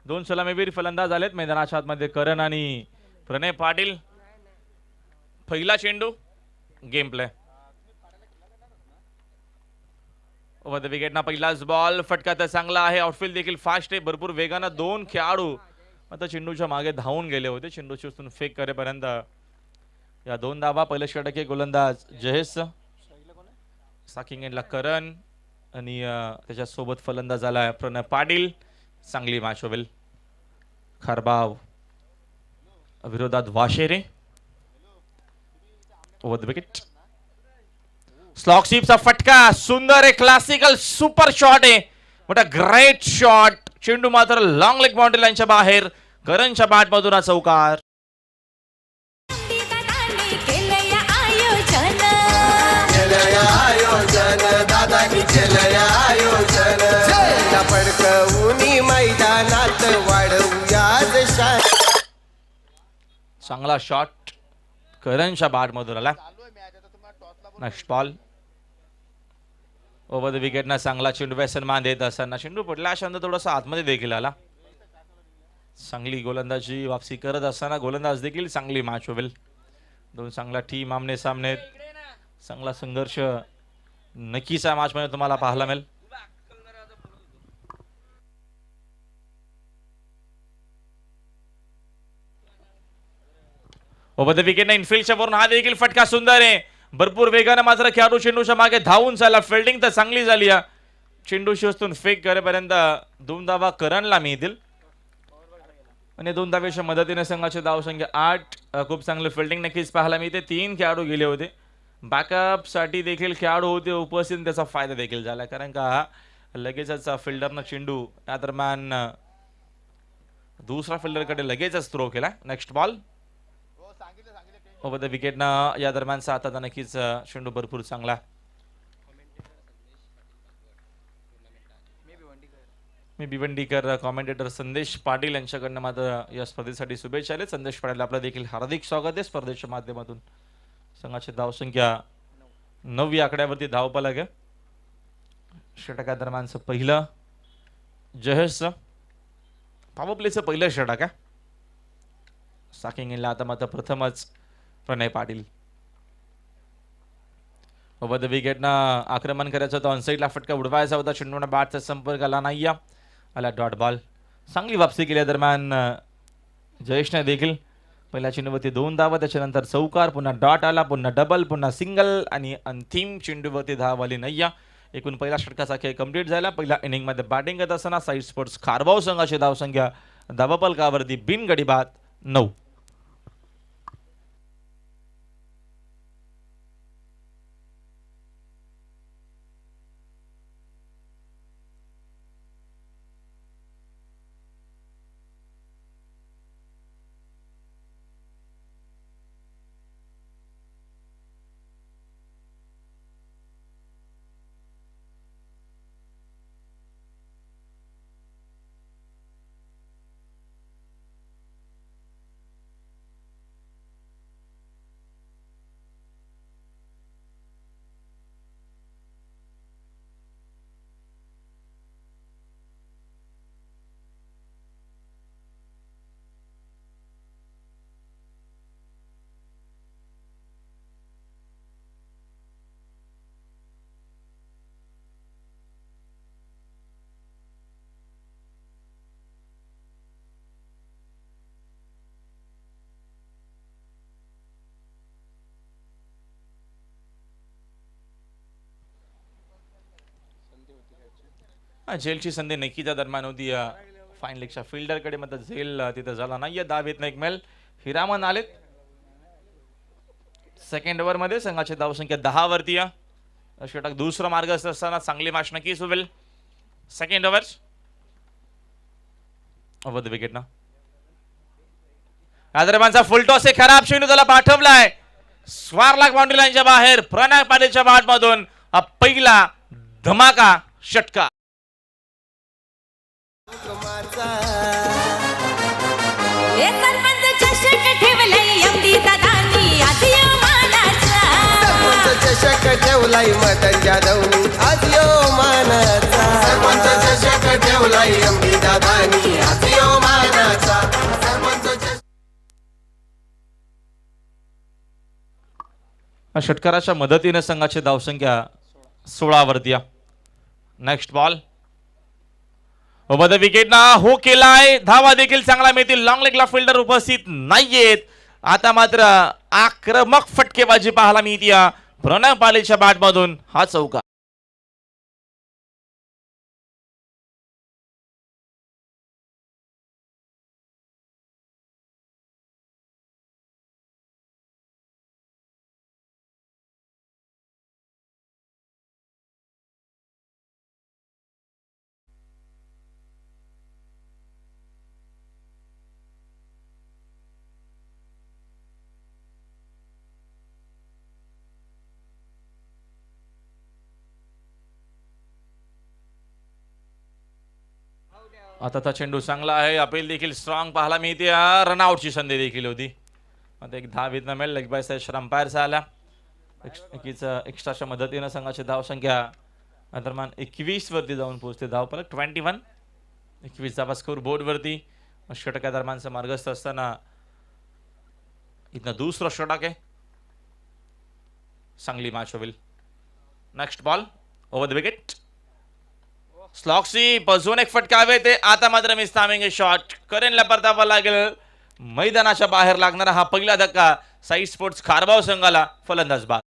दोन सलामीवीर फलंदाज आलेत मैदानाच्या आतमध्ये करण आणि प्रणय पाटील. पहिला चेंडू game play over the wicket ना पहिलाच बॉल फटका तर चांगला आहे. आउटफील्ड देखील फास्ट आहे भरपूर वेगानं. दोन खेळाडू आता चेंडूच्या मागे धावून गेले होते. चेंडूची उचलून फेक करेपर्यंत या दोन धावा. पहिले षटके गोलंदाज जहेश साकिंग एंडला करण आणि त्याच्या सोबत फलंदाज आला प्रणय पाटील. चांगली मॅच होईल. खारबाव विरोधात वाशेरे. ओव्हर द विकेट स्लॉक स्वीपचा फटका सुंदर आहे. क्लासिकल सुपर शॉट आहे. मोठा ग्रेट शॉट. चेंडू मात्र लॉंग लेग बाउंड्री लाईनच्या बाहेर. करणच्या बॅट मधून हा चौकार. चांगला शॉट करणच्या बॅट मधून आला. Next ball over the wicket ना चांगला चेंडू व्यसनमान देत असताना चेंडू पडला अशांत थोडासा आतमध्ये देखील आला. चांगली गोलंदाजी वापसी करत असताना गोलंदाज देखील चांगली मॅच होईल. दोन चांगला टीम आमने सामने. चांगला संघर्ष नक्कीच या मॅच मध्ये तुम्हाला पाहायला मिळेल. ओव्हर द विकेट ना इनफिल्डच्या वरून हा देखील फटका सुंदर आहे. भरपूर वेगाने मात्र खेळाडू चेंडूच्या मागे धावून चालला. फिल्डिंग तर चांगली झाली. चेंडूशी वस्तून फेक करेपर्यंत दोन धावा करणला मिळतील आणि दोन धावेच्या मदतीने संघाची धावसंख्या 8. खूप चांगली फिल्डिंग नक्कीच पाहायला मिळते. 3 खेळाडू गेले होते. बॅकअप साठी देखील खेळाडू होते उपस्थित. त्याचा फायदा देखील झाला कारण का लगेचच फिल्डरनं चेंडू या दरम्यान दुसरा फिल्डरकडे लगेचच थ्रो केला. Next ball over the wicket ना या दरम्यान आता नक्कीच चेंडू भरपूर चांगला. मी भिवंडीकर कॉमेंटेटर संदेश पाटील यांच्याकडनं मात्र या स्पर्धेसाठी शुभेच्छा आले. संदेश पाटील आपलं देखील हार्दिक स्वागत आहे स्पर्धेच्या माध्यमातून. संघाची धावसंख्या 9 आकड्यावरती धावफलक आहे. षटका दरम्यानचं पहिलं जहेशचं पॉवर प्लेचं पहिलं षटक आहे. साकिंग इनला आता मात्र प्रथमच प्रणय पाटील. ओव्हर द विकेट ना आक्रमण करायचं होतं. ऑनसाईडला फटका उडवायचा होता. चेंडूला बॅटचा संपर्क आला नाही. आला डॉट बॉल. चांगली वापसी केल्या दरम्यान जयेशने देखील पहिल्या चेंडूवरती 2 धावा. त्याच्यानंतर चौकार. पुन्हा डॉट आला. पुन्हा डबल. पुन्हा सिंगल आणि अंतिम चेंडूवरती धाव आली नाही. एकूण पहिला षटकाचा खेळ कंप्लीट झाला. पहिल्या इनिंगमध्ये बॅटिंग करत असताना साईड स्पोर्ट्स खारबाव संघाची धावसंख्या धावफलकावरती बिनगडी बाद 9. झेलची संधी नक्कीच्या दरम्यान होती. फाईन लेगच्या फिल्डरकडे मात्र झेल तिथं झाला नाही. धाव येत नाही. मेल हिरामन आलेत सेकंड ओव्हर मध्ये. संघाची धावसंख्या 10 वरती. षटक दुसरा मार्ग असताना चांगली मॅच नक्कीच होईल. Second over over the wicket ना या दरम्यानचा फुल टॉस आहे. खराब चेंडू त्याला पाठवलाय. स्वारलाग बाउंड्री लाईनच्या बाहेर. प्रणय पाटीलच्या बॅट मधून पहिला धमाका षटका. चषक ठेवलाई मटन जाधवनी आज यो मानाचा. सरपंच चषक ठेवलाई अंबी दादानी आज यो षटकाराच्या मदतीने संघाची धावसंख्या 16 वरती. नेक्स्ट बॉल विकेट ना हो केलाय, धावा देखील चांगला मिळतील. लॉंग लेगला फिल्डर उपस्थित नाहीयेत. आता मात्र आक्रमक फटकेबाजी पाहायला मिळते प्रणय पालेच्या बॅटमधून. हा चौका आता चेंडू चांगला आहे. अपील देखील स्ट्रॉंग पाहायला मिळते. रनआउटची संधी देखील होती. आता एक धाव इथं मिळेल. लेग बाय साईड अंपायरचा आला. एक्स्ट्राच्या मदतीनं संघाची धावसंख्या अंतर्मान 21 वरती जाऊन पोहोचते. धावफलक 21. 21 चा स्कोर बोर्ड वरती. षटका दरम्यानचा मार्गस्थ असताना इथं दुसरा षटक आहे. चांगली मॅच होईल. Next ball over the wicket. स्लॉक्सी पजून एक फटका हवे ते. आता मात्र मिस थांबेंगे शॉट. करेनला परतावा लागेल. मैदानाच्या बाहेर लागणारा हा पहिला धक्का साई स्पोर्ट्स खारबाव संघाला. फलंदाज बाद.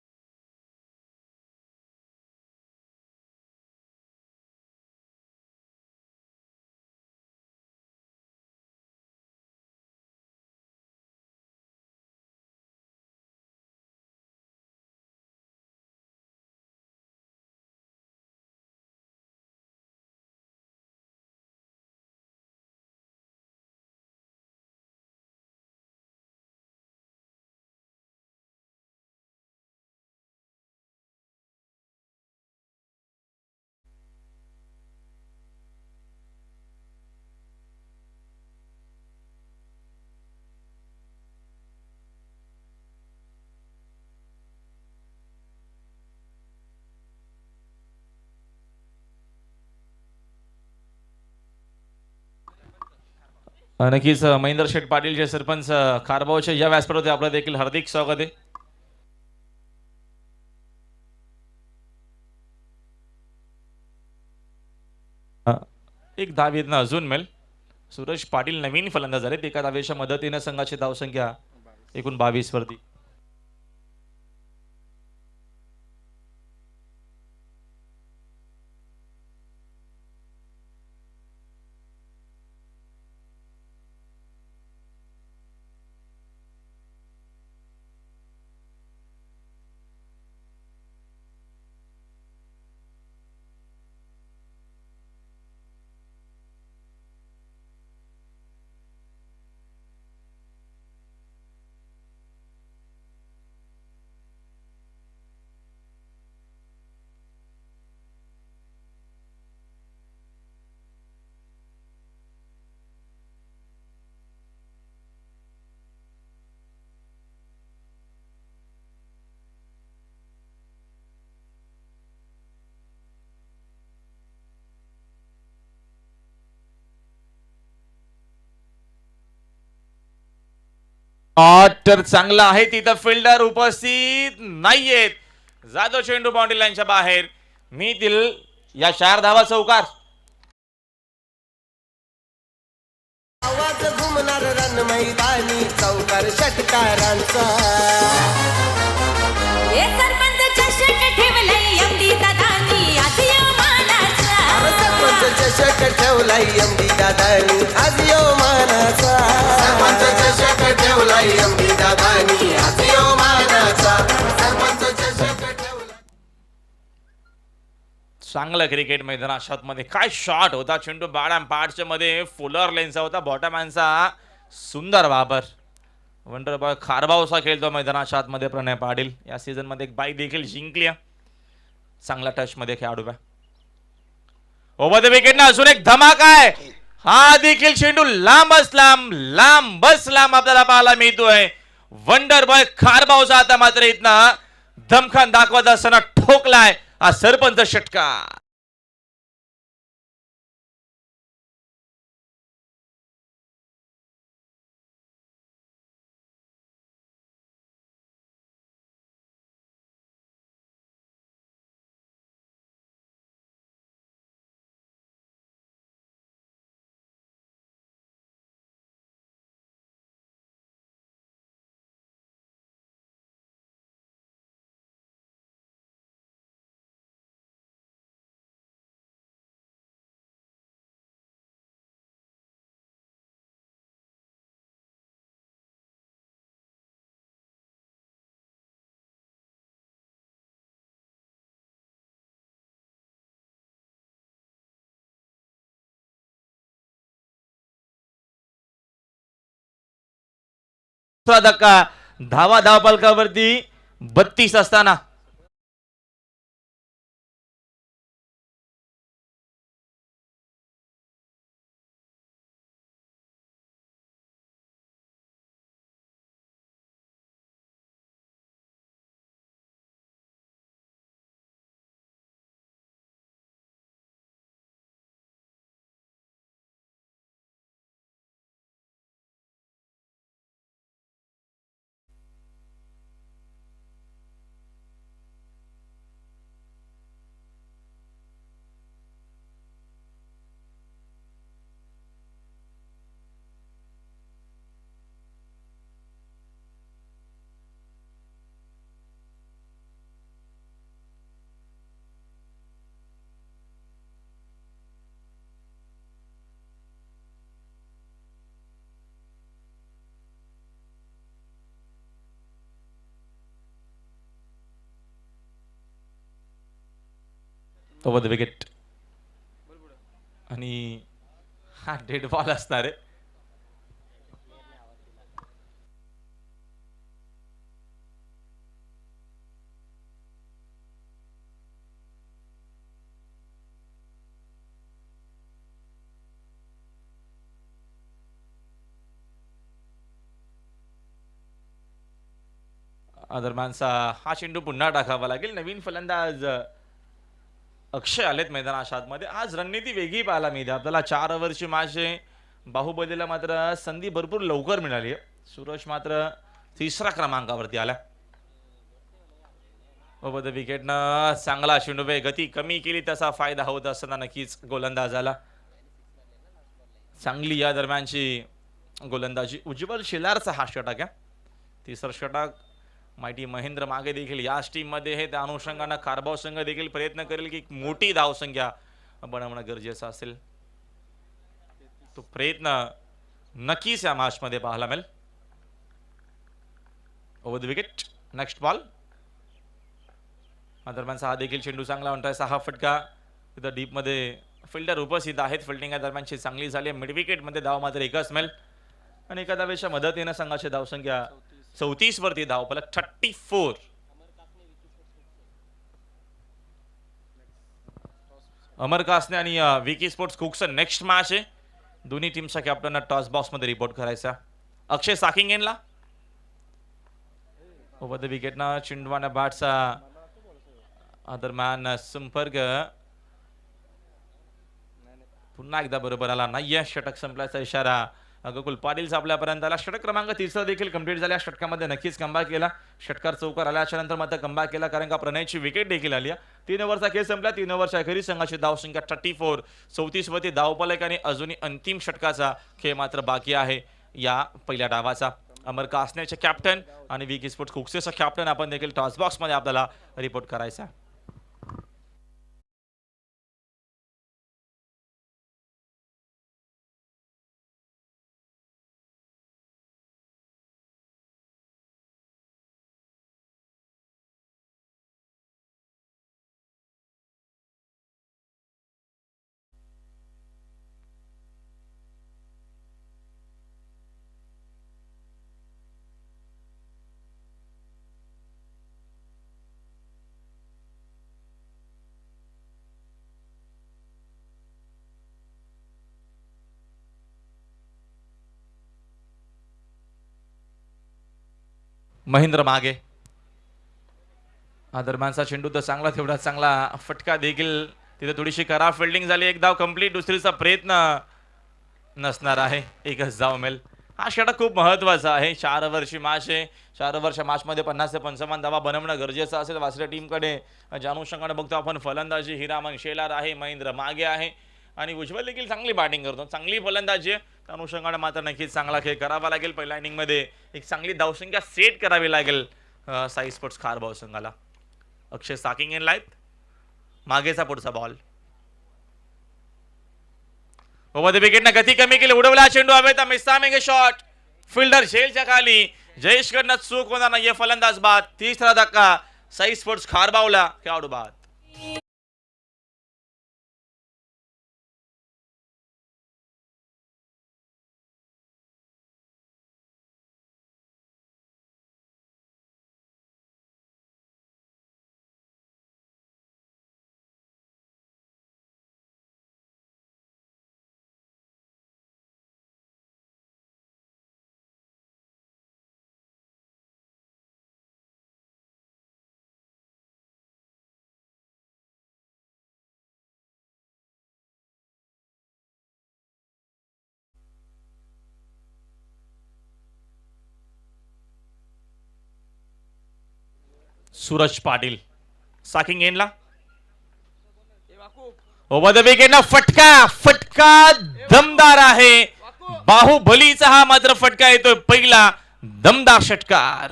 नक्कीच महेंद्र शेठ पाटील जे सरपंच खारबावच्या या व्यासपीठावर आपलं देखील हार्दिक स्वागत आहे. एक धाव येत अजून मिळेल. सूरज पाटील नवीन फलंदाज झाले. एका धावेच्या मदतीने संघाची धावसंख्या एकूण 22 वरती. तर चांगला आहे. तिथं फिल्डर उपस्थित नाहीयेत. जाधव चेंडू बाउंड्री लाईनच्या बाहेर. मी दिल या 4 धावा चौकार. आवाज घुमणार रन मैदानी चौकार षटकारांचा. सरपंच चषक ठेवलंय एमडी दादानी आज मानाचा. सरपंच चषक ठेवलाय एमडी दादानी आज मानाचा. सरपंच चषक ठेवलाय एमडी दादानी आज मानाचा. सरपंच चषक ठेवलाय. चांगलं क्रिकेट मैदानात मध्ये काय शॉट होता. चेंडू बॅट पार्टच्या मध्ये फुलर लेनचा होता. बॉटमॅनचा सुंदर वापर. वंडर बॉय खारबावसा खेळतो मैदानाच्या मध्ये प्रणय पाटील. या सीझन मध्ये एक बाईक देखील जिंकली. चांगला टच मध्ये खेळाडू. ओव्हर द विकेट ना अजून एक धमाका आहे. हा देखील चेंडू लांबच लांब आपल्याला पाहायला मिळतोय. वंडर बॉय खारबावसा आता मात्र इथनं दमखान दाखवत असताना ठोकलाय हा सरपंच षटकार. धक्का धावा धावपलकावरती 32 असताना ओव्हर द विकेट आणि हा डेड बॉल असणार आहे. दरम्यानचा हा चेंडू पुन्हा टाकावा लागेल. नवीन फलंदाज अक्षय आलेत मैदानाच्या आतमध्ये. आज रणनीती वेगळी पाहायला मिळते आपल्याला. 4 ओव्हरची मॅच आहे. बाहुबलीला मात्र संधी भरपूर लवकर मिळाली आहे. सुरज मात्र 3रा क्रमांकावरती आला. ओव्हर द विकेटनं चांगला चेंडू, गती कमी केली तसा फायदा होत असताना नक्कीच गोलंदाजाला. चांगली या दरम्यानची गोलंदाजी. उज्ज्वल शेलारचा हा षटक आहे. 3रं षटक. माहिती महेंद्र मागे देखील याच टीम मध्ये आहे. त्या अनुषंगाने कारभाव संघ देखील प्रयत्न करेल की मोठी धावसंख्या बनवणं गरजेचं असेल. तो प्रयत्न नक्कीच या मॅच मध्ये पाहायला मिळेल. Over the wicket. Next ball. दरम्यानचा हा देखील चेंडू चांगला म्हणताय. 6 फटका. तिथं डीप मध्ये फिल्डर उपस्थित आहेत. फिल्डिंग या दरम्यानची चांगली झाली. मिड विकेट मध्ये धाव मात्र एकच मिळेल आणि एका धावेच्या मदतीने संघाची धावसंख्या 34 वरती धावफलक 34. अमर कासने आणि विकी स्पोर्ट्स कुक्सन नेक्स्ट मॅच आहे. दोन्ही टीमच्या कॅप्टनना टॉस बॉक्स मध्ये रिपोर्ट करायचा. अक्षय साकिंगेनला. ओव्हर द विकेटना चिंडवाना बॅटचा दरम्यान संपर्क पुन्हा एकदा बरोबर आला नाहीये. षटक संपल्याचा इशारा गोकुल पाटील आपल्यापर्यंत आला. षटक क्रमांक 3 देखील कंप्लीट झाल्या. षटकामध्ये नक्कीच कमबॅक केला. षटकार चौकार आल्याच्या नंतर मात्र कमबॅक केला कारण का प्रणयची विकेट देखील आली. 3 ओव्हरचा खेळ संपला. 3 ओव्हरच्या अखेरीस संघाची धावसंख्या 34. 34 वरती धावफलक आणि अजूनही अंतिम षटकाचा खेळ मात्र बाकी आहे या पहिल्या डावाचा. अमर कासनेचे कॅप्टन आणि विकी स्पोर्ट्स कुक्सेचा कॅप्टन आपण देखील टॉस बॉक्स मध्ये आपल्याला रिपोर्ट करायचा. महेंद्र मागे. दरम्यानचा चेंडू तर चांगला, तेवढा चांगला फटका देखील. तिथे थोडीशी खराब फिल्डिंग झाली. एक धाव कंप्लीट. दुसरीचा प्रयत्न नसणार आहे. एकच धाव मिळेल. हा षटक खूप महत्वाचा आहे. 4 ओव्हरची मॅच आहे. 4 ओव्हरच्या मॅचमध्ये 50 ते 55 धावा बनवणं गरजेचं असेल. वासरे टीमकडे ज्या अनुषंगाने बघतो आपण फलंदाजी हिरामन शेलार आहे. महेंद्र मागे आहे आणि उज्ज्वल देखील चांगली बॅटिंग करतो. चांगली फलंदाजी आहे. त्या अनुषंगाने मात्र नक्कीच चांगला खेळ करावा लागेल. पहिल्या इनिंगमध्ये एक चांगली धावसंख्या सेट करावी लागेल साई स्पोर्ट्स खारभाव संघाला. अक्षय साकिंग इन लाईत. मागेचा पुढचा बॉल. ओव्हर द विकेटने गती कमी केली. उडवला चेंडू हवेत. मिसामिंग शॉट. फिल्डर झेलच्या खाली. जयेशकडनं चूक होणार नाही. फलंदाज बाद. 3रा धक्का साई स्पोर्ट्स खारभावला. खेळाडू बाद. सूरज पाटील साकिंग एंडला ओव्हर द विकेट ना फटका दमदार आहे. बाहुबलीचा हा मात्र फटका येतोय पहिला दमदार षटकार.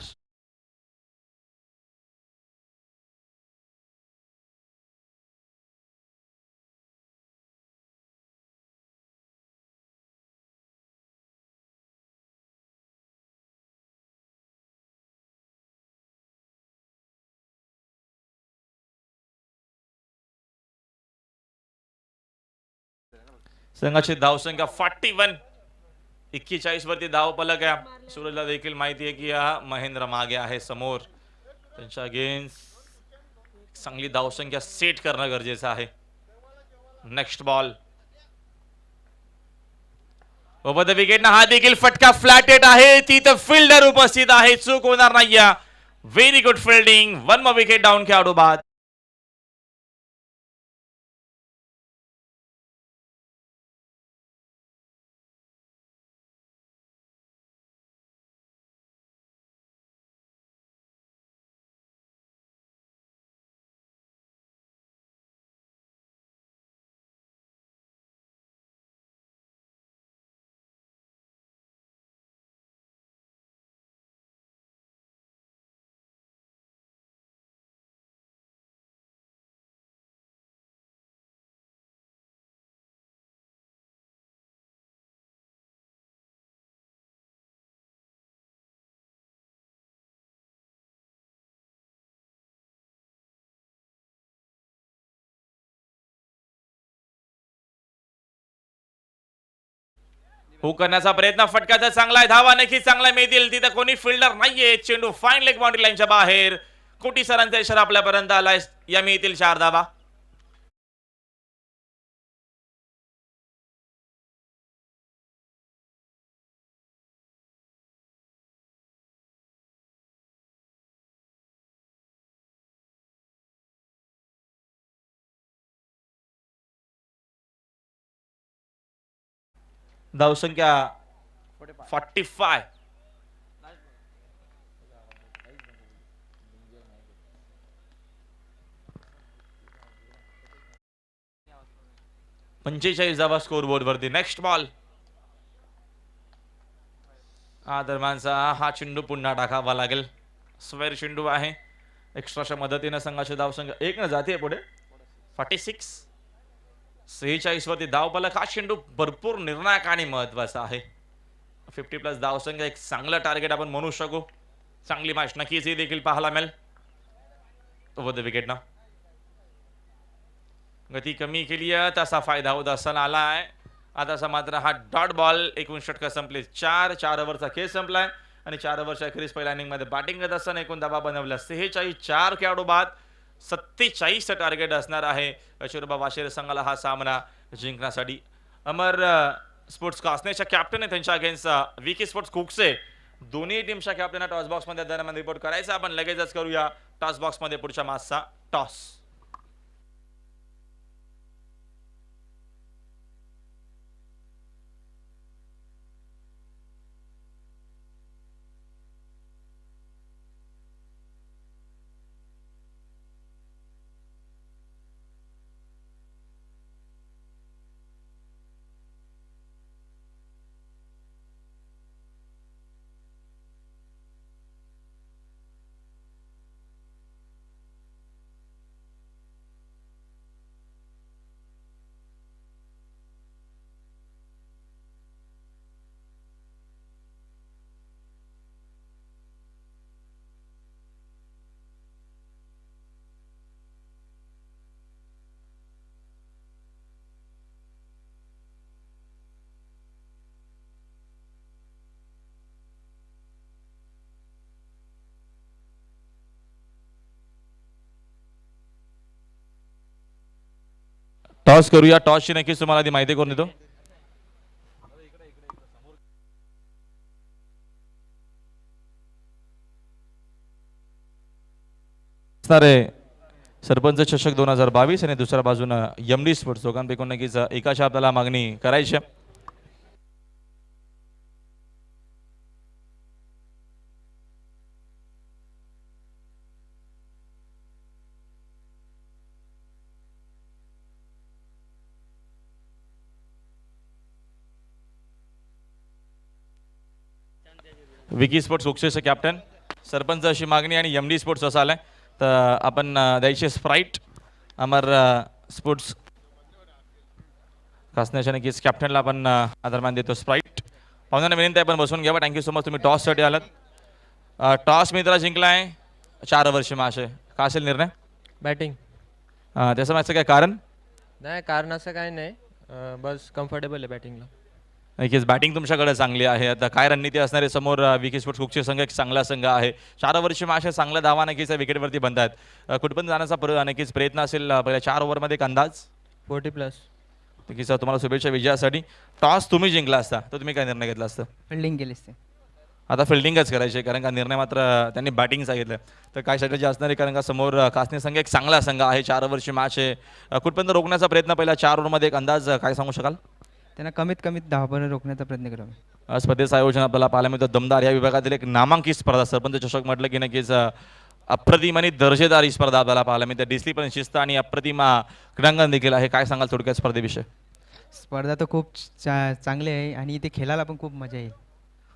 संघाची धावसंख्या 41. 41 वरती धाव फलक आहे. सूरजला देखील माहिती आहे की हा महेंद्र मागे आहे समोर. त्यांच्या अगेन्स्ट चांगली धावसंख्या सेट करणं गरजेचं आहे. Next ball over the wicket ना हा देखील फटका फ्लॅट हिट आहे. तिथं फिल्डर उपस्थित आहे. चूक होणार नाही. Very good fielding. 1 more wicket down खेळाडू बाद. हुक करण्याचा प्रयत्न फटकाचा चांगला आहे. धावा नक्की चांगला मिळतील. तिथे कोणी फिल्डर नाहीये. चेंडू फाईन लेग बाउंड्री लाईनच्या बाहेर. कोटी सरांचा इशारा आपल्यापर्यंत आलाय. या मिळतील 4 धावा. धावसंख्या 45. पंचेचाळीस धावा स्कोर बोर्ड वरती. नेक्स्ट बॉल दरम्यानचा हा चेंडू पुन्हा टाकावा लागेल. स्क्वेअर चेंडू आहे. एक्स्ट्राच्या मदतीने संघाची धावसंख्या 1 न जाते पुढे. 46. 46 वरती धाव फलक. हा चेंडू भरपूर निर्णायक आणि महत्वाचा आहे. 50+ धावसंख्या एक चांगलं टार्गेट आपण म्हणू शकू. चांगली मॅच नक्कीच ही देखील पाहायला मिळेल. ओव्हर द विकेट ना गती कमी केली आहे. तसा फायदा होत असताना आला आहे. आताचा मात्र हा डॉट बॉल. 19 षटकं संपले. 4 ओव्हरचा खेळ संपलाय आणि 4 ओव्हरच्या अखेरीस पहिल्या इनिंग मध्ये बॅटिंग करत असताना एकूण धावा बनवल्या 46. 4 खेळाडू बाद. 47 टार्गेट असणार आहे कस्तुरबा वाशेर संघाला हा सामना जिंकण्यासाठी. अमर स्पोर्ट्स कासनेच्या कॅप्टन आहे त्यांच्या अगेन्स्ट विकी स्पोर्ट्स कुकसे. दोन्ही टीमच्या कॅप्टनला टॉस बॉक्स मध्ये दरम्यान रिपोर्ट करायचा. आपण लगेचच करूया टॉस बॉक्स मध्ये पुढच्या मॅचचा टॉस. टॉस करूया. टॉसची नक्कीच तुम्हाला आधी माहिती करून देतो. सरपंच चषक 2022 आणि दुसऱ्या बाजूने यमडी स्पोर्ट्स दोघांपैकी नक्कीच एकाची आपल्याला मागणी करायची. विकी स्पोर्ट्स उक्षेचे कॅप्टन सरपंच अशी मागणी आणि एम डी स्पोर्ट्स असं आलाय तर आपण द्यायचे स्प्राईट अमर स्पोर्ट्स कासण्याच्या नक्कीच कॅप्टनला आपण आदरमान देतो स्प्राईट. पाहुण्यांना विनंती आहे पण बसून घ्यावा. Thank you so much. तुम्ही टॉससाठी आलात. टॉस मित्रा जिंकला आहे 4 वर्ष माशे का असेल निर्णय बॅटिंग त्याचं मागचं काय कारण नाही कारण असं काही नाही बस कम्फर्टेबल आहे बॅटिंगला. नक्कीच बॅटिंग तुमच्याकडे चांगली आहे. आता काय रणनीती असणारे समोर विकी स्पोर्ट्स कुकचे संघ एक चांगला संघ आहे. 4 वर्ष माशे चांगला धावा नक्कीच विकेटवरती बनतात. कुठपर्यंत जाण्याचा नक्कीच प्रयत्न असेल पहिल्या 4 ओव्हरमध्ये एक अंदाज 40+. नक्कीच तुम्हाला शुभेच्छा विजयासाठी. टॉस तुम्ही जिंकला असता तर तुम्ही काय निर्णय घेतला असता फिल्डिंग केलीस ते आता फिल्डिंगच करायची कारण का निर्णय मात्र त्यांनी बॅटिंग सांगितलं तर काय स्ट्रॅटेजी असणार आहे कारण का समोर कासनी संघ एक चांगला संघ आहे. 4 वर्ष मॅच आहे. कुठपर्यंत रोखण्याचा प्रयत्न पहिला 4 ओव्हरमध्ये एक अंदाज काय सांगू शकाल त्यांना कमीत कमी 10 रोखण्याचा प्रयत्न करावा. स्पर्धेचं आयोजन आपल्याला पाहायला मिळतं. दमदार या विभागातील एक नामांकित स्पर्धा सरपंच चषक म्हटलं की नक्कीच अप्रतिम आणि दर्जेदार ही स्पर्धा आपल्याला पाहायला मिळते. डिस्ली पण शिस्त आणि अप्रतिम क्रीडांगण देखील आहे. काय सांगाल थोडक्यात स्पर्धेविषयी स्पर्धा तर खूप चांगली आहे आणि इथे खेळायला पण खूप मजा येईल.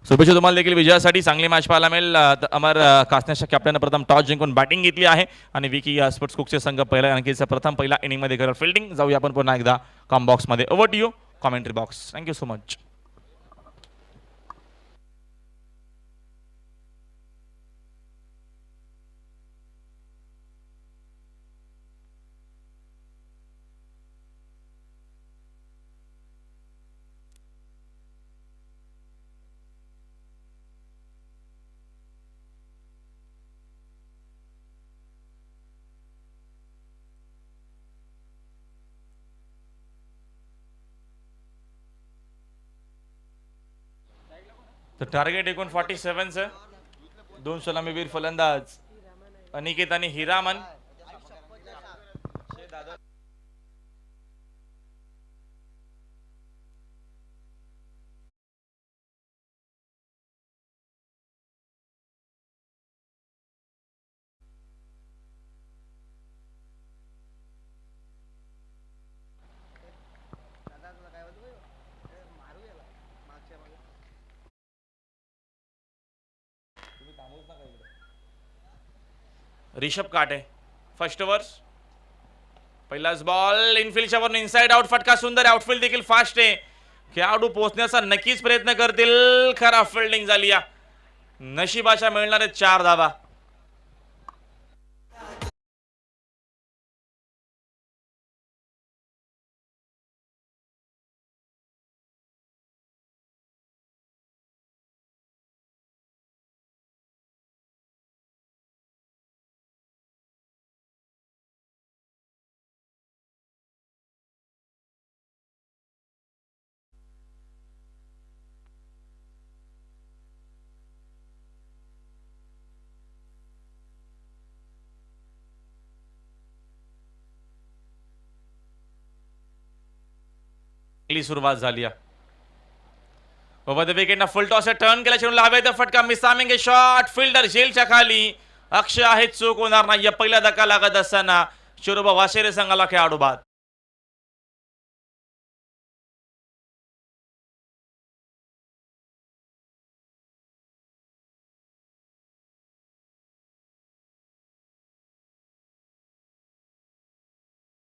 शुभेच्छा तुम्हाला देखील विजयासाठी. चांगली मॅच पाहायला मिळेल. अमर कासण्याच्या कॅप्टन प्रथम टॉस जिंकून बॅटिंग घेतली आहे आणि विकी स्पोर्ट्स कुकचे संघ पहिल्या आणखीच प्रथम पहिल्या इनिंगमध्ये करत फिल्डिंग. जाऊया आपण पुन्हा एकदा कॉम बॉक्समध्ये. Over to you commentary box. Thank you so much. तर टार्गेट एकूण 47चं. 2 सलामीवीर फलंदाज अनिकेत आणि हिरामन. रिषभ काटे फर्स्ट ओव्हर. पहिलाच बॉल इनफिल्डच्या वरून इनसाइड आउट. फटका सुंदर. आउटफील्ड देखील फास्ट आहे. खेळाडू पोहोचण्याचा नक्कीच प्रयत्न करतील. खराब फिल्डिंग झाली या. नशिबाच्या मिळणारे 4 धावा. सुरुवात झाली. ओव्हर द विकेटना फुल टॉस टर्न केला. चेंडूला हवेत फटका. मिसामिंग शॉट. फिल्डर झेलच्या खाली. अक्षय आहे चूक होणार नाही. पहिला धक्का लागत असताना शिरोबा वाशेरे संघाला खेळाडू बाद.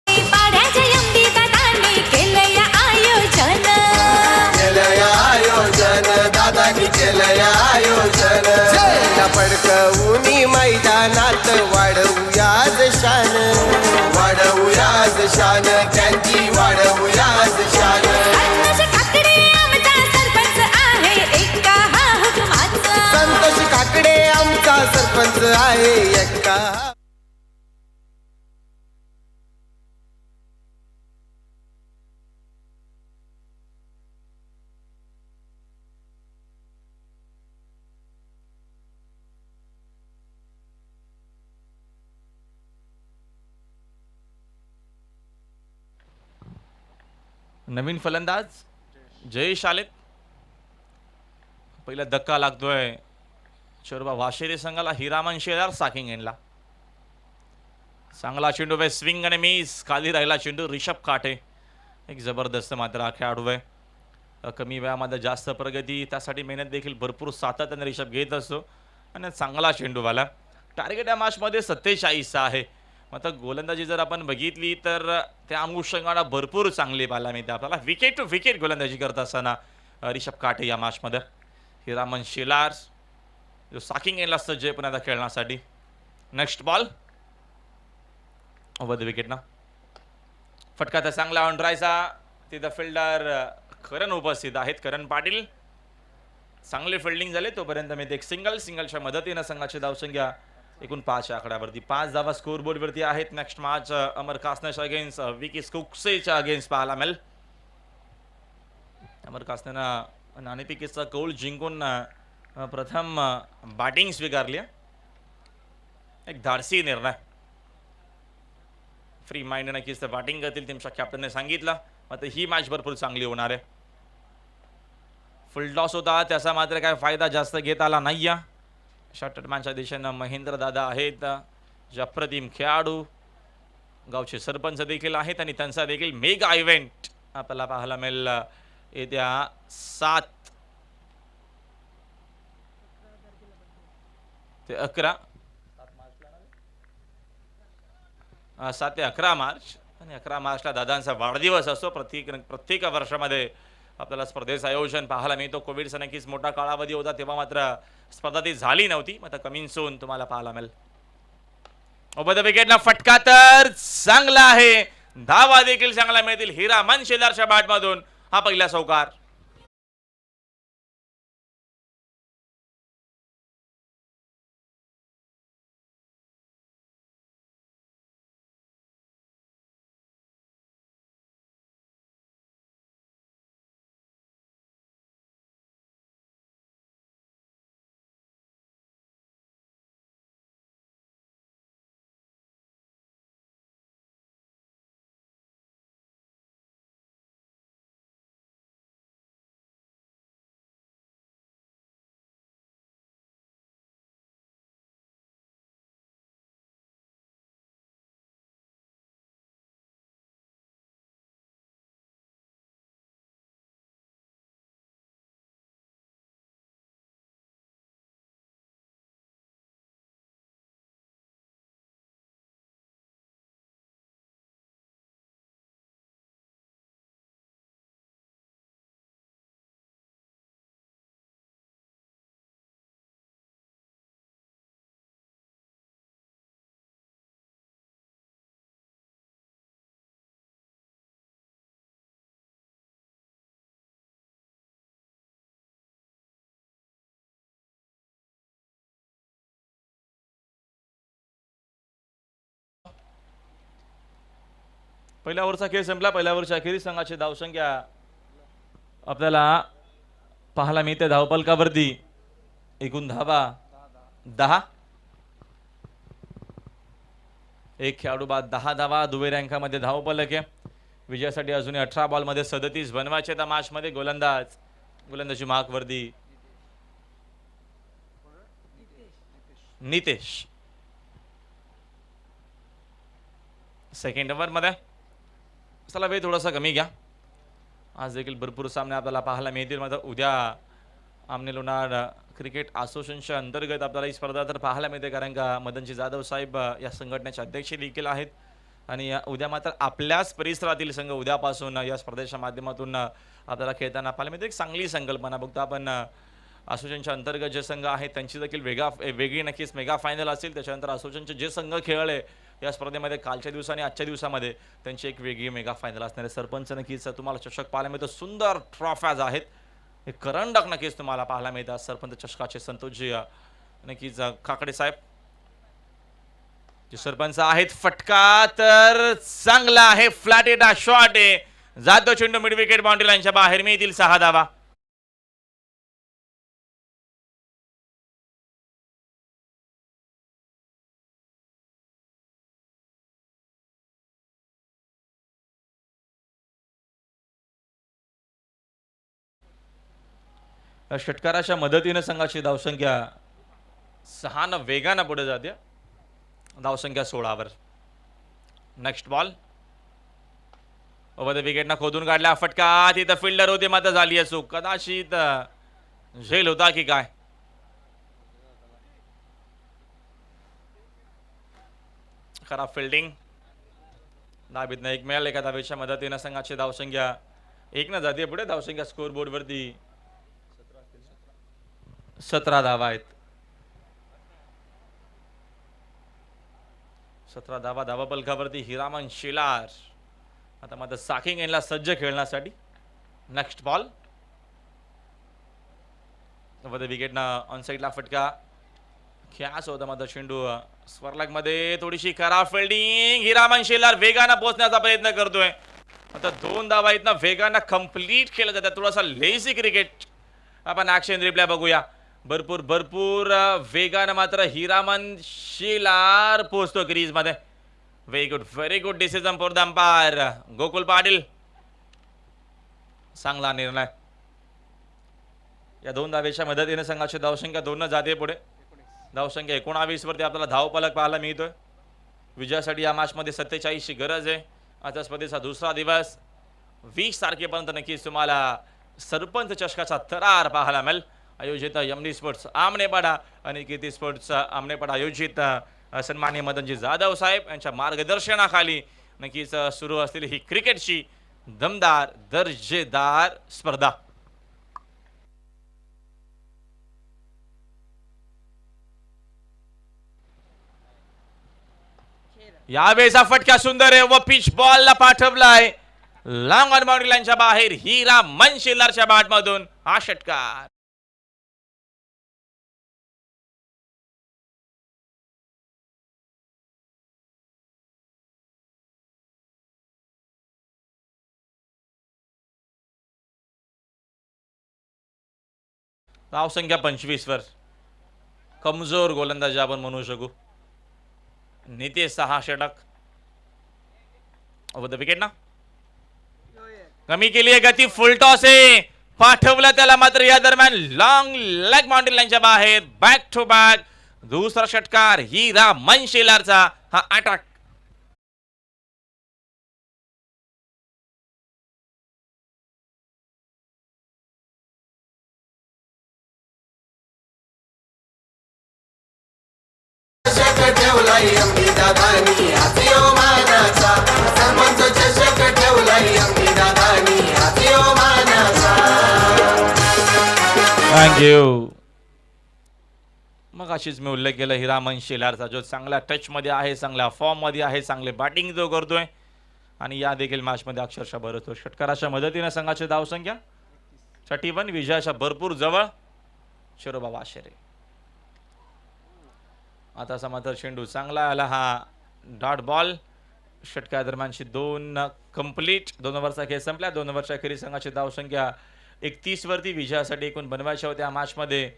पाड्याच्या एमडी दादांनी केलंय आयोजन. केलंय आयोजन दादानी केलंय आयोजन. पडकवूनी मैदानात वाढवूयाज शान. वाढवूयाज शान. त्यांची वाढवूयाज शान. संतोष काकडे आमचा सरपंच आहे एका हुकुमाचा. संतोष काकडे आमचा सरपंच आहे एक्का. नवीन फलंदाज जयेश आलेत. पहिला धक्का लागतोय शिरोबा वाशेरे संघाला. हिरामन शेलार साकिंग एंडला. चांगला चेंडू आहे. स्विंग आणि मिस. खाली राहिला चेंडू. रिषभ काटे एक जबरदस्त मात्र हा खेळाडू आहे. कमी वयामध्ये जास्त प्रगती, त्यासाठी मेहनत देखील भरपूर सातत्याने ऋषभ घेत असतो आणि चांगला चेंडूवाला. टार्गेट या मॅचमध्ये 47 आहे. मग आता गोलंदाजी जर आपण बघितली तर त्या अनुषंगाने भरपूर चांगली पाहायला मिळते आपल्याला. विकेट टू विकेट गोलंदाजी करत असताना ऋषभ काटे या मॅचमध्ये. हिरामन शिलार जो साकिंग एंडला सज्ज आहे पुन्हा खेळण्यासाठी. Next ball over the wicket ना. फटका तर चांगला ऑन ड्रायचा. तिथं फिल्डर करण उपस्थित आहेत. करण पाटील चांगले फिल्डिंग झाले तोपर्यंत मी एक सिंगलच्या मदतीनं संघाची धावसंख्या एकूण 5 आकड्यावरती 5 धावा स्कोर बोर्डवरती आहेत. नेक्स्ट मॅच अमर कासनेच्या अगेन्स्ट विकी स्कुक्सेच्या अगेन्स्ट पाहायला मिळेल. अमर कासनेनं नाणेफेकीचा कौल जिंकून प्रथम बॅटिंग स्वीकारली. एक धाडसी निर्णय. फ्री माइंड नक्कीच बॅटिंग करतील टीमच्या कॅप्टनने सांगितलं. मात्र ही मॅच भरपूर चांगली होणार आहे. फुल टॉस होता त्याचा मात्र काय फायदा जास्त घेता आला नाही. शॉर्टमॅनच्या दिशेनं महेंद्र दादा आहेत जे अप्रतिम खेळाडू गावचे सरपंच देखील आहेत आणि त्यांचा देखील मेगा इव्हेंट आपल्याला पाहायला मिळेल येत्या 7 ते 11 मार्च आणि 11 मार्चला दादांचा वाढदिवस असतो. प्रत्येक वर्षामध्ये आपल्याला स्पर्धेचं आयोजन पाहायला मिळतो. कोविडचा नक्कीच मोठा कालावधी होता तेव्हा मात्र स्पर्धा ती झाली नव्हती. मात्र कमिंग सून तुम्हाला पाहायला मिळेल. ओव्हर द विकेटला फटका तर चांगला आहे. धावा देखील चांगला मिळतील हिरामन शिलारच्या बॅटमधून. हा पहिला चौकार. पहिल्या ओव्हरचा खेळ संपला. पहिल्या ओव्हरच्या अखेरीस संघाची धावसंख्या आपल्याला पाहायला मिळते धावपलकावरती. एकूण धावा 10. एक खेळाडू बाद 10 धावा. दुहेरी अंकामध्ये धावपलक आहे. विजयासाठी अजूनही 18 बॉलमध्ये 37 बनवायचे. त्या मॅचमध्ये गोलंदाजी मार्कवरती नितेश. सेकंड ओव्हरमध्ये चला वेळ थोडासा कमी घ्या. आज देखील भरपूर सामने आपल्याला पाहायला मिळतील. मात्र उद्या आमने लोणार क्रिकेट असोसिएशनच्या अंतर्गत आपल्याला ही स्पर्धा तर पाहायला मिळते कारण का मदनजी जाधव साहेब या संघटनेचे अध्यक्ष देखील आहेत. आणि उद्या मात्र आपल्याच परिसरातील संघ उद्यापासून या स्पर्धेच्या माध्यमातून आपल्याला खेळताना पाहायला मिळते. एक चांगली संकल्पना बघतो आपण. असोसिएशनच्या अंतर्गत जे संघ आहेत त्यांची देखील वेगळी नक्कीच मेगा फायनल असेल. त्याच्यानंतर असोसिएशनचे जे संघ खेळले या स्पर्धेमध्ये कालच्या दिवसाने आजच्या दिवसामध्ये त्यांची एक वेगळी मेगा फायनल असणारे. सरपंच नक्कीच तुम्हाला चषक पाहायला मिळतो. सुंदर ट्रॉफ्याज आहेत. हे करंडक नक्कीच तुम्हाला पाहायला मिळतात. सरपंच चषकाचे संतोषजी नक्कीच काकडे साहेब जे सरपंच आहेत. फटका तर चांगला आहे. फ्लॅट एटा शॉट आहे. जातो चेंडू मिड विकेट बाउंड्री लाईनच्या बाहेर. मिळतील 6 धावा. षटकाराच्या मदतीने संघाची धावसंख्या 6 वेगानं पुढे जाते. धावसंख्या 16 वर. नेक्स्ट बॉल ओव्हर द विकेटना खोदून काढला फटका तिथं फिल्डर होते मात्र झाली आहे चूक कदाचित झेल होता की काय खराब फिल्डिंग धाबीतनं एक मिळालं एका धाबेच्या मदतीनं संघाची धावसंख्या एक न जाते पुढे धावसंख्या स्कोर बोर्ड वरती 17 धावा आहेत 17 धावा धावा पलकावरती हिरामन शिलार आता मात्र साकिंग यांना सज्ज खेळण्यासाठी नेक्स्ट बॉल विकेटना ऑन साईडला फटका खेळाच होता मात्र चेंडू स्वर्लग मध्ये थोडीशी खराब फिल्डिंग हिरामन शिलार वेगानं पोहोचण्याचा प्रयत्न करतोय आता 2 धावा इथनं वेगानं कंप्लीट केलं जातं थोडासा लेझी क्रिकेट आपण ऍक्शन रिप्लाय बघूया भरपूर भरपूर वेगानं मात्र हिरामन शिलार पोहोचतो क्रीज मध्ये very good decision for the umpire Gokul Patil चांगला निर्णय या 2 धावेच्या मदतीने संघाची धावसंख्या 2 जाते पुढे धावसंख्या 19 वरती आपल्याला धावफलक पाहायला मिळतोय विजयासाठी या मॅच मध्ये 47 ची गरज आहे आता स्पर्धेचा दुसरा दिवस 20 तारखेपर्यंत नक्कीच तुम्हाला सरपंच चषकाचा थरार पाहायला मिळेल आयोजित यमडी स्पोर्ट्स आमनेपाडा आणि कीर्ती स्पोर्ट्स आमनेपाडा आयोजित सन्माननीय मदनजी जाधव साहेब यांच्या मार्गदर्शनाखाली नक्कीच सुरू असलेली ही क्रिकेटची दमदार दर्जेदार स्पर्धा यावेळेचा फटका सुंदर आहे व पिच बॉलला पाठवलाय लॉंग ऑन बाउंड्री लाईनच्या बाहेर हिरामन शिलारच्या बॅटमधून हा षटकार धावसंख्या 25 वर कमजोर गोलंदाज आपण म्हणू शकू नितेश 6 षटक ओव्हर द विकेट ना कमी केली आहे गती फुल टॉस आहे पाठवलं त्याला मात्र या दरम्यान लॉंग लेग बाउंड्री लाईनच्या बाहेर बॅक टू बॅक दुसरा षटकार हिरामन शिलारचा हा अटॅक चषक ठेवलाय अंबी दादानी हाती ओ मानाचा सरपंच चषक ठेवलाय अंबी दादानी हाती ओ मानाचा थँक्यू मग अशीच मी उल्लेख केला हिरामन शिलारचा जो चांगल्या टच मध्ये आहे चांगल्या फॉर्म मध्ये आहे चांगले बॅटिंग जो करतोय आणि या देखील मॅच मध्ये अक्षरशः भरतो षटकाराच्या मदतीने संघाची धावसंख्या 31 विजयाच्या भरपूर जवळ शिरोबा वाशेरे आता मात्र चेंडू चांगला आला हा डॉट बॉल षटका दरम्यानची 2 कंप्लीट 2 ओव्हरचा खेळ संपला 2 ओव्हरच्या अखेरीस संघाची धावसंख्या 31 वरती विजयासाठी एकूण बनवायच्या होत्या मॅच मध्ये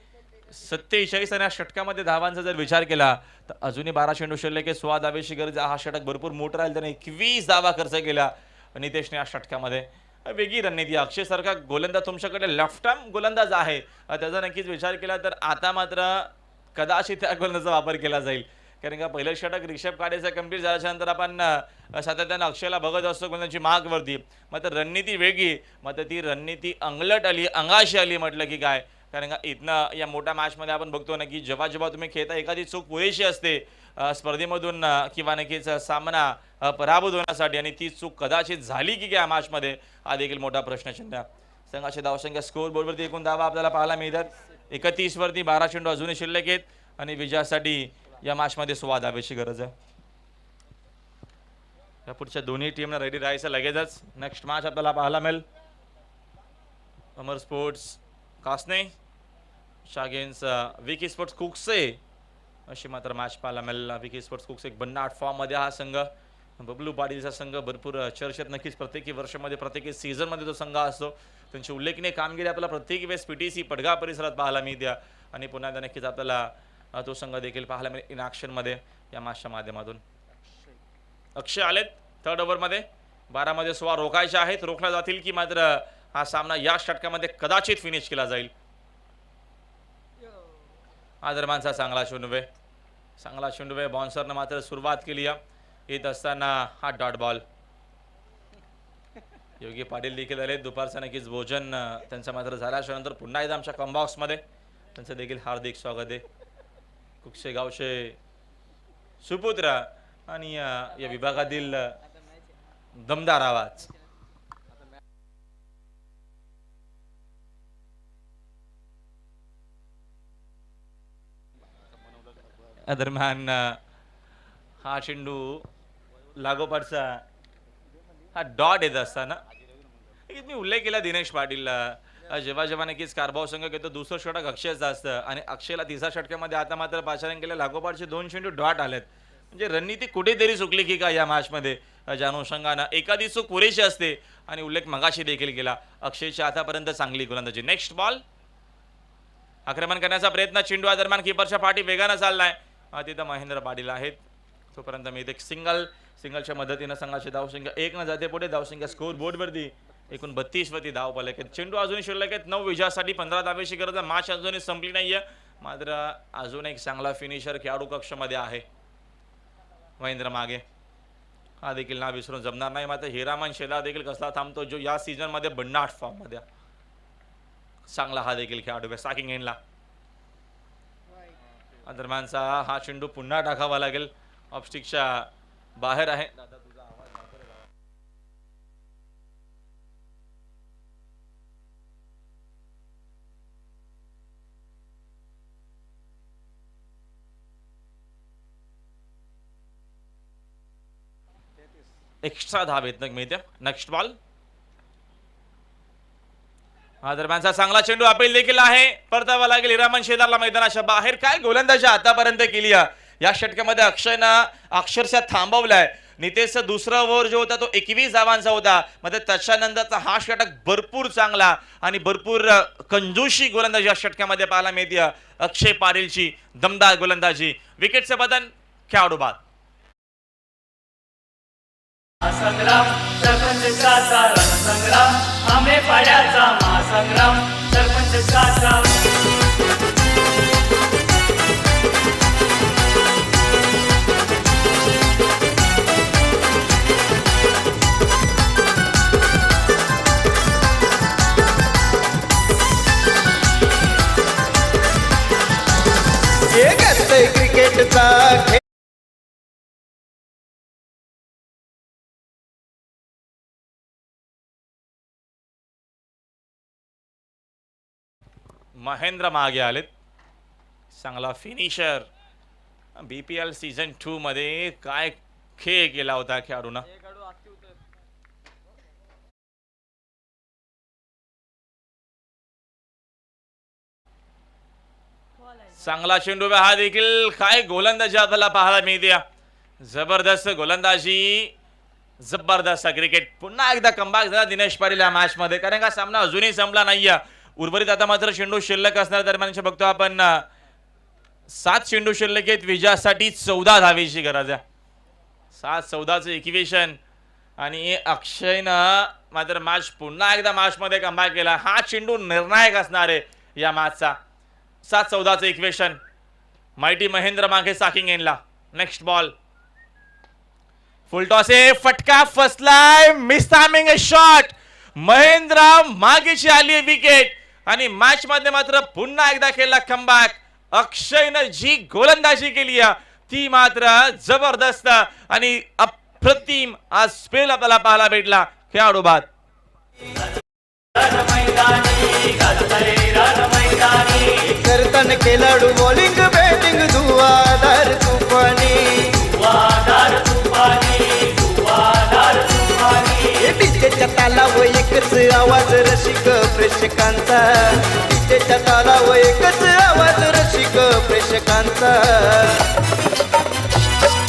47 आणि या षटकामध्ये धावांचा जर विचार केला तर अजूनही 12 चेंडू शिल्लक आहे 16 धावेची गरज हा षटक भरपूर मोठा राहील त्याने 21 धावा खर्च केला नितेशने या षटकामध्ये वेगळी रणनीती अक्षय सारखा गोलंदाज तुमच्याकडे लेफ्ट आर्म गोलंदाज आहे त्याचा नक्कीच विचार केला तर आता मात्र कदाचित त्या गोलंदाजाचा वापर केला जाईल कारण का पहिलं षटक रिषभ काढायचं कंप्लीट झाल्याच्यानंतर आपण सातत्यानं अक्षयला बघत असतो गोलंदाजी मागवरती मात्र रणनीती वेगळी मात्र ती रणनीती अंगलट आली अंगाशी आली म्हटलं की काय कारण का इथनं या मोठ्या मॅचमध्ये आपण बघतो ना की जेव्हा जेव्हा तुम्ही खेळता एखादी चूक पुरेशी असते स्पर्धेमधून किंवा नक्कीच सामना पराभूत होण्यासाठी आणि ती चूक कदाचित झाली की काय मॅचमध्ये हा देखील मोठा प्रश्नचिन्ह संघाची धावसंख्या स्कोर बोर्डवरती एकूण धावा आपल्याला पाहायला मिळतात 31 वरती 12 चेंडू अजूनही शिल्लक आहेत आणि विजयासाठी या मॅचमध्ये 16 धावेची गरज आहे या पुढच्या दोन्ही टीमना रेडी राहायचं लगेचच नेक्स्ट मॅच आपल्याला पाहायला मिळेल अमर स्पोर्ट्स कासने शागेन्स विकी स्पोर्ट्स कुकसे अशी मात्र मॅच पाहायला मिळेल विकी स्पोर्ट्स कुकसे एक भन्नाट फॉर्म मध्ये हा संघ बबलू पाटीलचा संघ भरपूर चर्चेत नक्कीच प्रत्येकी वर्षामध्ये प्रत्येकी सीझनमध्ये तो संघ असतो त्यांची उल्लेखनीय कामगिरी आपल्याला प्रत्येक वेळेस पीटीसी पडगा परिसरात पाहायला मिळते आणि पुन्हा एकदा नक्कीच आपल्याला तो संघ देखील पाहायला मिळेल इन ॲक्शनमध्ये या मॅचच्या माध्यमातून अक्षय आलेत थर्ड ओव्हरमध्ये 12 मध्ये 16 रोखायचे आहेत रोखल्या जातील की मात्र हा सामना या षटकामध्ये कदाचित फिनिश केला जाईल हा दरम्यानचा चांगला चेंडू बाउन्सरनं मात्र सुरुवात केली येत असताना हा डॉट बॉल योगी पाटील देखील आले. दुपारचं नक्कीच भोजन त्यांचं मात्र झाल्याच्या नंतर पुन्हा एकदा आमच्या कॉम्बॉक्समध्ये त्यांचं देखील हार्दिक स्वागत आहे. कुक्षे गावचे सुपुत्र आणि या विभागातील दमदार आवाज. दरम्यान हा चेंडू लागोपाठचा हा डॉट येत असताना मी उल्लेख केला दिनेश पाटीलला. जेव्हा जेव्हा नक्कीच कारभाव संघ घेतो दुसरं षटक अक्षयचं असतं आणि अक्षयला तिसऱ्या षटकामध्ये आता मात्र पाचारण केलं. लागोपाठचे 2 चेंडू डॉट आलेत. म्हणजे रणनीती कुठेतरी चुकली की काय या मॅचमध्ये. ज्या अनुषंगानं एखादी चूक पुरेशी असते आणि उल्लेख मगाशी देखील केला. अक्षयची आतापर्यंत चांगली गोलंदाजी. नेक्स्ट बॉल आक्रमण करण्याचा प्रयत्न. चेंडू दरम्यान किपरच्या पाठी वेगानं चाललाय. तिथं महेंद्र पाटील आहेत. तोपर्यंत मी इथे सिंगलच्या मदतीनं संघाची धावसंख्या 1 न जाते पुढे. धावसंख्या स्कोर बोर्डवरती एकूण 32 वरती धाव फलक आहेत. चेंडू अजूनही शिल्लक आहेत. 9 विजयासाठी 15 धावेची गरज आहे. मॅच अजूनही संपली नाहीये. मात्र अजून एक चांगला फिनिशर खेळाडू कक्षमध्ये आहे महेंद्र मागे. हा देखील ना विसरून जमणार नाही. मात्र हिरामन शेला देखील कसला थांबतो जो या सीझन मध्ये बन्नाट फॉर्म मध्ये. चांगला हा देखील खेळाडू साकिंग एंडला. दरम्यानचा हा चेंडू पुन्हा टाकावा लागेल. ऑफस्टिकच्या बाहेर आहे. एक्स्ट्रा धाव येत मिळते. नेक्स्ट बॉल हा दरम्यानचा चांगला चेंडू अपील देखील आहे. परतावा लागेल हिरामन शेलारला मैदानाच्या बाहेर. काय गोलंदाजी आतापर्यंत केली या षटकामध्ये. अक्षयनं अक्षरशः थांबवलाय. नितेशचा दुसरा ओव्हर जो होता तो 21 धावांचा होता. मात्र त्याच्यानंतरचा हा षटक भरपूर चांगला आणि भरपूर कंजूशी गोलंदाजी या षटकामध्ये पाहायला मिळते. अक्षय पाटीलची दमदार गोलंदाजी. विकेटचे बदन खेळाडू बाद. संग्राम सरपंचाचा रणसंग्राम आम्ही पाड्याचा महासंग्राम सरपंचाचा. एक असतंय क्रिकेटचा खेळ. महेंद्र मागे आलेत. चांगला फिनिशर. BPL सीझन 2 मध्ये काय खेळ केला होता खेळाडूंना. चांगला चेंडू हा देखील काय गोलंदाजी आपल्याला पाहायला मिळते. जबरदस्त गोलंदाजी. जबरदस्त क्रिकेट. पुन्हा एकदा कमबॅक झाला दिनेश पाटील या मॅच मध्ये. कारण का सामना अजूनही संपला नाहीये. उर्वरित आता मात्र चेंडू शिल्लक असणार. दरम्यान बघतो आपण 7 चेंडू शिल्लक आहेत. विजयासाठी 14 धावेची गरज आहे. 7-14चं इक्वेशन आणि अक्षयनं मात्र मॅच पुन्हा एकदा मॅच मध्ये कमबॅक केला. हा चेंडू निर्णायक असणार आहे या मॅचचा. 7-14चं इक्वेशन. माहिती महेंद्र मागे साकिंग एंडला. नेक्स्ट बॉल फुल टॉस आहे. फटका फसलाय. Miss timing shot. महेंद्र मागेची आली विकेट आणि मॅच मध्ये मात्र पुन्हा एकदा केला कमबॅक. अक्षयनं जी गोलंदाजी केली ती मात्र जबरदस्त आणि अप्रतिम आज स्पेल आपल्याला पाहायला भेटला. खेळाडू बाद. करताना खेळाडू बॉलिंग बॅटिंग धुवाधार तुफानी. डीजेच्या तालावर एकच आवाज रसिक प्रेक्षकांचा. डीजेच्या तालावर एकच आवाज रसिक प्रेक्षकांचा.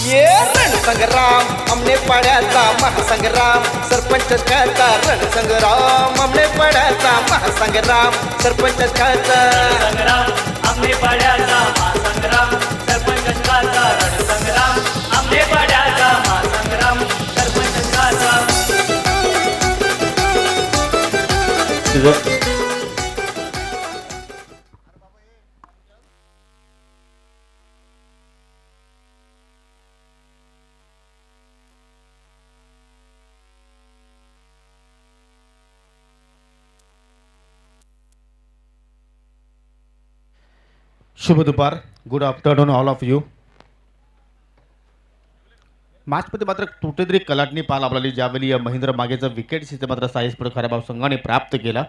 ये रणसंग्राम आमने पाड्याचा महासंग्राम सरपंच खाचा. रणसंग्राम आमने पाड्याचा महासंग्राम सरपंच खाचा. संग्राम आम्ही पाड्याचा महासंग्राम सरपंचाचा. रणसंग्राम आम्ही पाड्याचा महासंग्राम सरपंचाचा. शुभ दुपार. Good afternoon all of you. मॅचमध्ये मात्र कुठेतरी कलाटणी पाहायला आपल्याला ज्यावेळी महेंद्र मागेचा विकेट तिथे मात्र साईस्फोट खराब संघाने प्राप्त केला.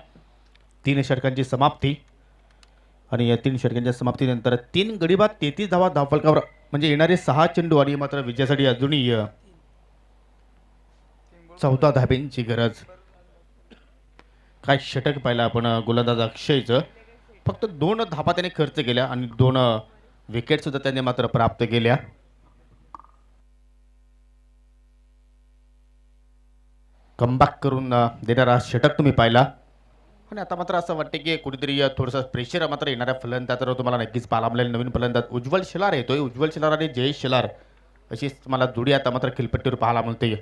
3 षटकांची समाप्ती आणि या 3 षटकांच्या समाप्तीनंतर 3 गडी बाद 33 धावा धावफलकावर म्हणजे येणारे 6 चेंडू आणि मात्र विजयासाठी अजूनही 14 धाब्यांची गरज. काय षटक पाहिलं आपण गोलंदाज अक्षयचं. फक्त 2 धाबा त्याने खर्च केल्या आणि 2 विकेट सुद्धा त्याने मात्र प्राप्त केल्या. कमबॅक करून देणारा षटक तुम्ही पाहिला आणि आता मात्र असं वाटतं की कुठेतरी थोडंसं प्रेशर मात्र येणाऱ्या फलंदाजावर तुम्हाला नक्कीच पाहायला मिळेल. नवीन फलंदाज उज्ज्वल शेलार येतोय. उज्ज्वल शेलार आणि जयेश शेलार अशी मला जोडी आता मात्र खिलपट्टीवर पाहायला मिळते.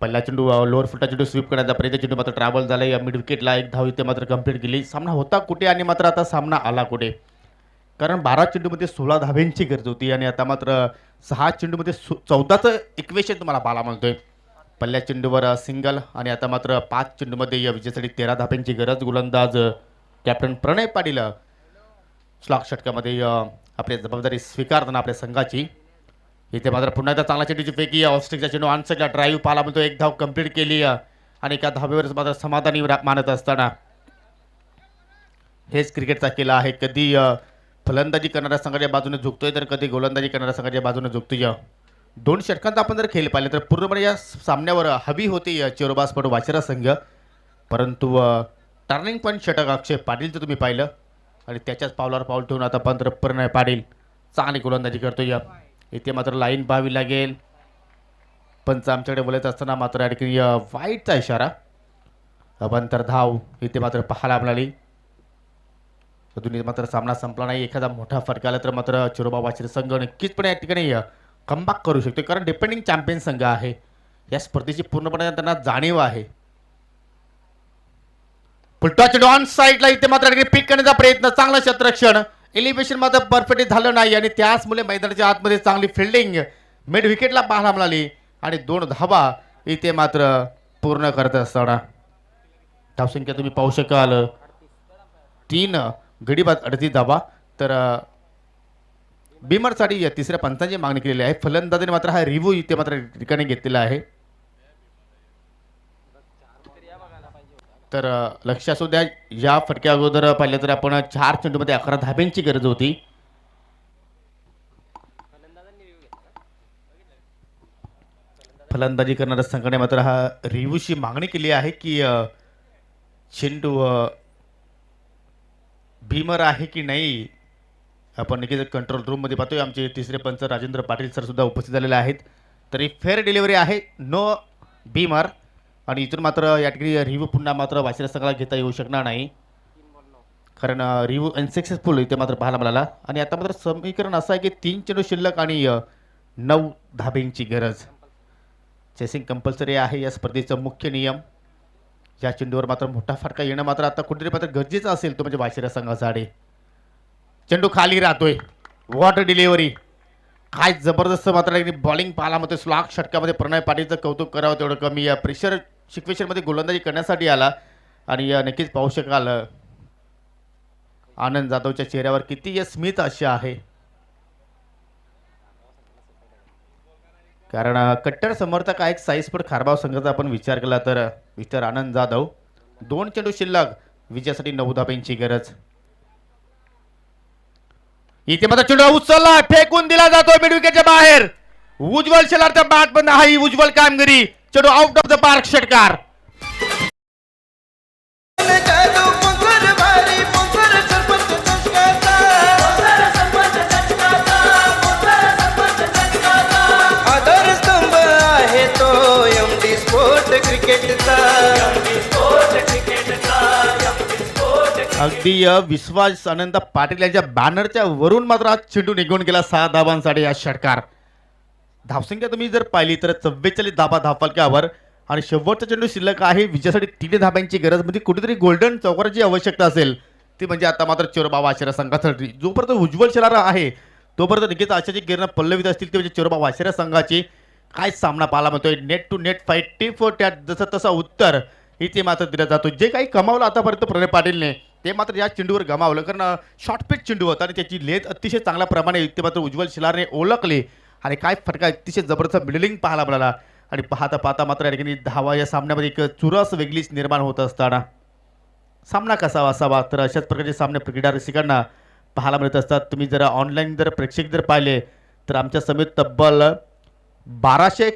पहिला चेंडू लोअर फुटा चेंडू स्वीप करण्याचा प्रयत्न. चेंडू मात्र ट्रॅव्हल झाला. या मिड विकेटला 1 धाव इथे मात्र कंप्लीट केली. सामना होता कुठे आणि मात्र आता सामना आला कुठे, कारण 12 चेंडूमध्ये 16 धाब्यांची गरज होती आणि आता मात्र 6 चेंडूमध्ये 14चं इक्वेशन तुम्हाला पाहायला मिळतोय. पहिल्या चेंडूवर सिंगल आणि आता मात्र 5 चेंडूमध्ये या विजयासाठी 13 धाब्यांची गरज. गोलंदाज कॅप्टन प्रणय पाटील स्लॉक षटकामध्ये आपली जबाबदारी स्वीकारताना आपल्या संघाची. इथे मात्र पुन्हा एकदा चांगला चेंडूची फेकी. ऑस्ट्रेलियाचा चेंडू ऑनसाईडला ड्राईव्ह पाहायला मिळतो. 1 धाव कंप्लीट केली आणि एका धावेवरच मात्र समाधानी मानत असताना हेच क्रिकेटचा केला आहे. कधी फलंदाजी करणाऱ्या संघाच्या बाजूने झुकतोय तर कधी गोलंदाजी करणाऱ्या संघाच्या बाजूने झुकतोय. 2 षटकांत आपण जर खेळ पाहिले तर पूर्णपणे या सामन्यावर हवी होती चिरोबास्पट वाशिरा संघ, परंतु टर्निंग पॉईंट षटक अक्षय पाटीलचं तुम्ही पाहिलं आणि त्याच्याच पावलावर पाऊल ठेवून आता पंत प्रणय पाटील चांगली गोलंदाजी करतोय. इथे मात्र लाईन पाहावी लागेल. पंच आमच्याकडे बोलत असताना मात्र आणखी वाईटचा इशारा. अभंतर धाव इथे मात्र पाहायला मिळाली. अजून मात्र सामना संपला नाही. एखादा मोठा फटका आला तर मात्र चिरोबा वाशिरा संघ नक्कीचपणे या ठिकाणी कमबॅक करू शकतो, कारण डिपेंडिंग चॅम्पियन संघ आहे. या स्पर्धेची पूर्णपणे त्यांना जाणीव आहे. पुलटा चेंडू ऑन साईडला इथे मात्र पिक करण्याचा प्रयत्न. चांगला क्षेत्ररक्षण. एलिव्हेशन मात्र परफेक्ट झालं नाही आणि त्याचमुळे मैदानाच्या आतमध्ये चांगली फिल्डिंग मिड विकेटला पाहायला मिळाली आणि 2 धावा इथे मात्र पूर्ण करत असताना धावसंख्या तुम्ही पाहू शकाल 3 गडी बाद 38 धावा. तर बिमरसाठी तिसऱ्या पंचांची मागणी केलेली आहे. फलंदाजाने मात्र हा रिव्ह्यू इथे मात्र ठिकाणी घेतलेला आहे. तर लक्ष असू द्या, या फटक्या अगोदर पाहिलं तर आपण 4 चेंडूमध्ये 11 धाब्यांची गरज होती. फलंदाजी करणाऱ्या संघाने मात्र हा रिव्ह्यूची मागणी केली आहे की चेंडू भीमर आहे की नाही. आपण नक्कीच कंट्रोल रूममध्ये पाहतोय. आमचे तिसरे पंच राजेंद्र पाटील सर सुद्धा उपस्थित झालेले आहेत. तरी फेअर डिलिव्हरी आहे, नो भीमर. आणि इथून मात्र या ठिकाणी रिव्ह्यू पुन्हा मात्र वाशिरा संघाला घेता येऊ शकणार नाही, कारण रिव्ह्यू अनसक्सेसफुल इथे मात्र पाहायला मिळाला. आणि आता मात्र समीकरण असं आहे की 3 चेंडू शिल्लक आणि 9 धाब्यांची गरज. चेसिंग कंपल्सरी आहे या स्पर्धेचा मुख्य नियम. या चेंडूवर मात्र मोठा फटका येणं मात्र आता कुठेतरी मात्र गरजेचं असेल, तो म्हणजे वाशिरा संघासाठी. चेंडू खाली राहतोय. What delivery. काय जबरदस्त मात्र बॉलिंग पाहायला मिळते. स्लॉक षटकामध्ये प्रणय पाटीलचं कौतुक करावं तेवढं कमी. या प्रेशर सिच्युएशनमध्ये गोलंदाजी करण्यासाठी आला आणि नक्कीच पाहू शकाल आनंद जाधवच्या चेहऱ्यावर किती स्मित अशी आहे, कारण कट्टर समर्थक एक साईस्फोट खारबाव संघाचा आपण विचार केला तर मिस्टर आनंद जाधव. 2 चेंडू शिल्लक, विजयासाठी 9 धाब्यांची गरज. इथे मात्र चेंडू उचलला, फेकून दिला जातो मिड विकेटच्या बाहेर. उज्ज्वल शेलारच्या बॅट बंद आहे. उज्ज्वल कामगिरी. चेंडू आउट ऑफ द पार्क. षटकार. जादू पोखर भारी पोखर सरपंच चषकाचा. आधारस्तंभ आहे तो एमडी स्पोर्ट क्रिकेटचा. अगदी विश्वास आनंद पाटील यांच्या बॅनरच्या वरून मात्र आज चेंडू निघून गेला 6 धाबांसाठी. हा षटकार. धावसंख्या तुम्ही जर पाहिली तर 44 धाबा धावफलकावर आणि शेवटचा चेंडू शिल्लक आहे. विजयासाठी 3 धाब्यांची गरज. म्हणजे कुठेतरी गोल्डन चौकाराची आवश्यकता असेल ती म्हणजे आता मात्र चिरोबा वाशिरा संघासाठी. जोपर्यंत उज्ज्वल शेलार आहे तोपर्यंत नक्कीच आशाची किरण पल्लवित असतील ते म्हणजे चिरोबा वाशिरा संघाची. काय सामना पाहायला मिळतोय. Net to net fight. Tit for tat जसं तसं उत्तर इथे मात्र दिला जातो. जे काही कमावलं आतापर्यंत प्रणय पाटीलने ते मात्र या चेंडूवर गमावलं, कारण शॉर्ट पिच चेंडू होता आणि त्याची लेथ अतिशय चांगल्या प्रमाणे ते मात्र उज्ज्वल शिलारने ओळखले आणि काय फटका, अतिशय जबरदस्त मिडलिंग पाहायला मिळाला. आणि पाहता पाहता मात्र या ठिकाणी धावा या सामन्यामध्ये एक चुरस वेगळीच निर्माण होत असताना सामना कसा असावा, तर अशाच प्रकारचे सामने क्रीडा रसिकांना पाहायला मिळत असतात. तुम्ही जर ऑनलाईन जर प्रेक्षक जर पाहिले तर आमच्या समेत तब्बल 1200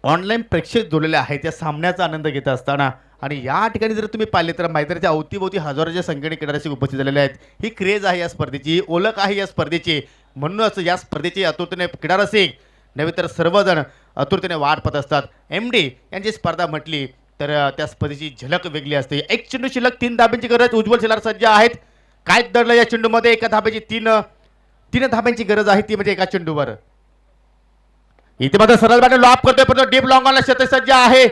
ऑनलाईन प्रेक्षक जोडलेले आहेत या सामन्याचा आनंद घेत असताना. आणि या ठिकाणी जर तुम्ही पाहिले तर मैदानाच्या अवतीभोवती हजारोच्या संख्येने क्रीडारसिक उपस्थित झालेले आहेत. ही क्रेज आहे या स्पर्धेची, ओळख आहे या स्पर्धेची. म्हणूनच या स्पर्धेची आतुरतेने क्रीडारसिक नव्हे तर सर्वजण आतुरतेने वाट पाहत असतात. MD यांची स्पर्धा म्हटली तर त्या स्पर्धेची झलक वेगळी असते. एक चेंडू शिल्लक, 3 धाब्यांची गरज. उज्ज्वल शिलार सज्ज आहेत. काय दडलं या चेंडूमध्ये, एका धाब्याची तीन धाब्यांची गरज आहे, ती म्हणजे एका चेंडूवर. इथे मात्र सरळ बॅटर लॉप करतोय, परंतु डीप लॉंग ऑनला शतक सज्ज आहे.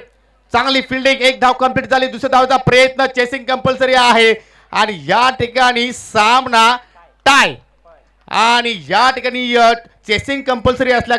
चांगली फिल्डिंग, एक धाव कंप्लीट झाली. दुसऱ्या धावचा प्रयत्न, चेसिंग कंपल्सरी आहे आणि या ठिकाणी सामना टाय. आणि या ठिकाणी चेसिंग कंपल्सरी असल्या